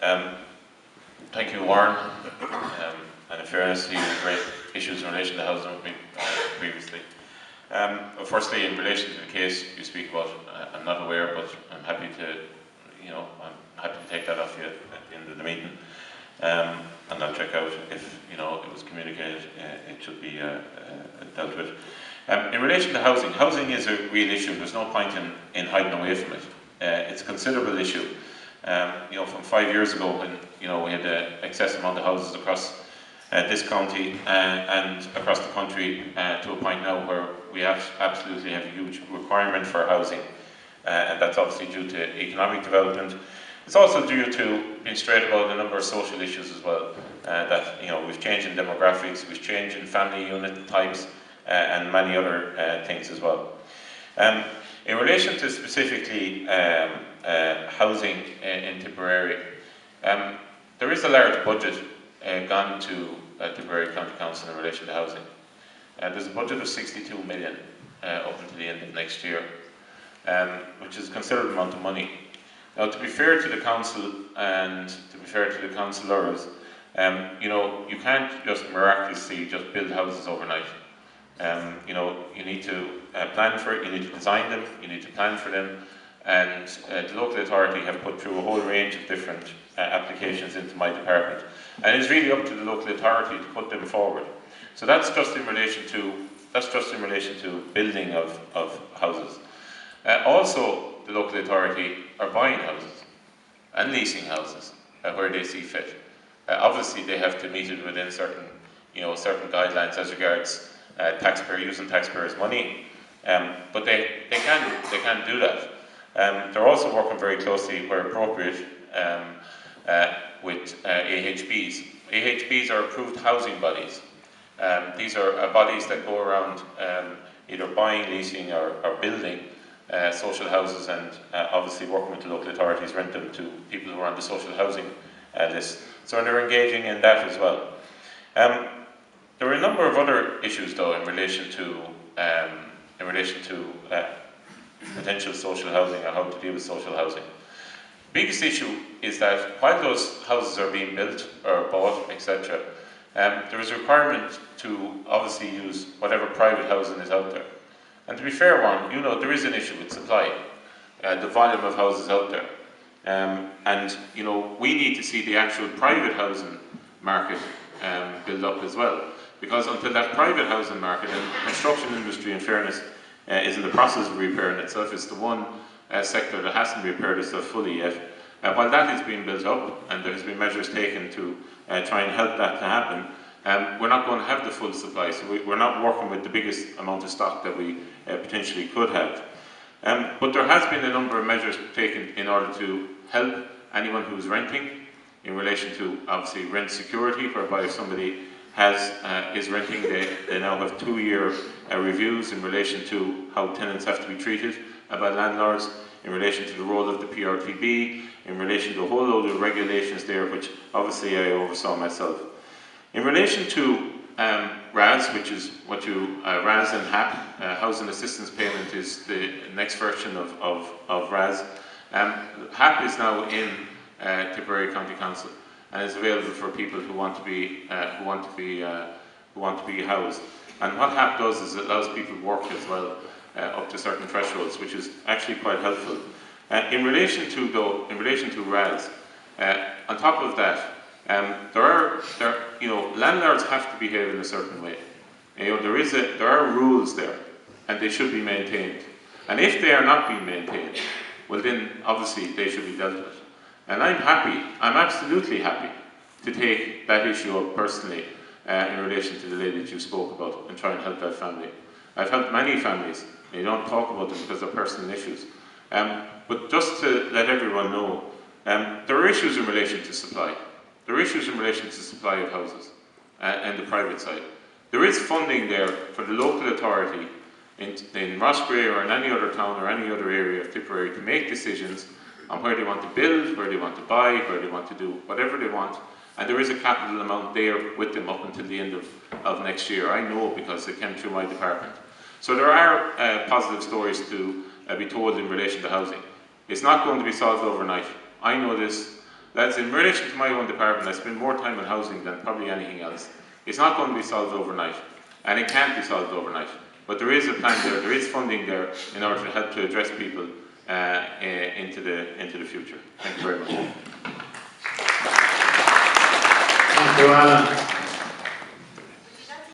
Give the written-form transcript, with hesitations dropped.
Um, Thank you, Warren. And in fairness, he raised issues in relation to housing with me previously. Firstly, in relation to the case you speak about, I'm not aware, but I'm happy to, I'm happy to take that off you at the end of the meeting. And I'll check out if, it was communicated, it should be dealt with. In relation to housing, housing is a real issue. There's no point in hiding away from it. It's a considerable issue. From 5 years ago when, we had an excess amount of houses across this county and across the country to a point now where we absolutely have a huge requirement for housing. And that's obviously due to economic development. It's also due to being straight about a number of social issues as well. That, we've changed in demographics, we've changed in family unit types, and many other things as well. In relation to specifically housing in Tipperary, there is a large budget gone to Tipperary County Council in relation to housing. There's a budget of 62 million up until the end of next year, which is a considerable amount of money. Now, to be fair to the council and to be fair to the councillors, you can't just miraculously just build houses overnight. You need to plan for it, you need to design them, you need to plan for them, and the local authority have put through a whole range of different applications into my department. And it's really up to the local authority to put them forward. So that's just in relation to building of houses. Also, the local authority are buying houses and leasing houses where they see fit. Obviously, they have to meet it within certain guidelines as regards using taxpayers' money, but they can do that. They're also working very closely, where appropriate, with AHBs. AHBs are approved housing bodies. These are bodies that go around either buying, leasing, or building social houses, and obviously working with the local authorities, rent them to people who are on the social housing list. So they're engaging in that as well. There are a number of other issues, though, in relation to potential social housing or how to deal with social housing. The biggest issue is that while those houses are being built or bought, etc., there is a requirement to obviously use whatever private housing is out there. And to be fair, Warren, there is an issue with supply, the volume of houses out there. And we need to see the actual private housing market build up as well. Because until that private housing market, and the construction industry, in fairness, is in the process of repairing itself, it's the one sector that hasn't repaired itself fully yet. While that is being built up, and there has been measures taken to try and help that to happen, we're not going to have the full supply, so we're not working with the biggest amount of stock that we potentially could have. But there has been a number of measures taken in order to help anyone who's renting in relation to, obviously, rent security, whereby if somebody is renting, they now have 2-year reviews in relation to how tenants have to be treated by landlords, in relation to the role of the PRTB, in relation to a whole load of regulations there, which obviously I oversaw myself. In relation to RAS, which is what RAS and HAP, Housing Assistance Payment, is the next version of RAS. HAP is now in Tipperary County Council and is available for people who want to be housed. And what HAP does is it allows people to work as well up to certain thresholds, which is actually quite helpful. In relation to RAS, on top of that, landlords have to behave in a certain way. There are rules there, and they should be maintained. And if they are not being maintained, well then obviously they should be dealt with. And I'm absolutely happy to take that issue up personally in relation to the lady that you spoke about and try and help that family. I've helped many families, and you don't talk about them because of personal issues. But just to let everyone know, there are issues in relation to supply. There are issues in relation to supply of houses and the private side. There is funding there for the local authority in Roscrea or in any other town or any other area of Tipperary to make decisions on where they want to build, where they want to buy, where they want to do whatever they want. And there is a capital amount there with them up until the end of next year. I know because it came through my department. So there are positive stories to be told in relation to housing. It's not going to be solved overnight. I know this. Lads, in relation to my own department, I spend more time on housing than probably anything else. It's not going to be solved overnight, and it can't be solved overnight. But there is a plan there is funding there in order to help to address people into the future. Thank you very much. Thank you, Alan.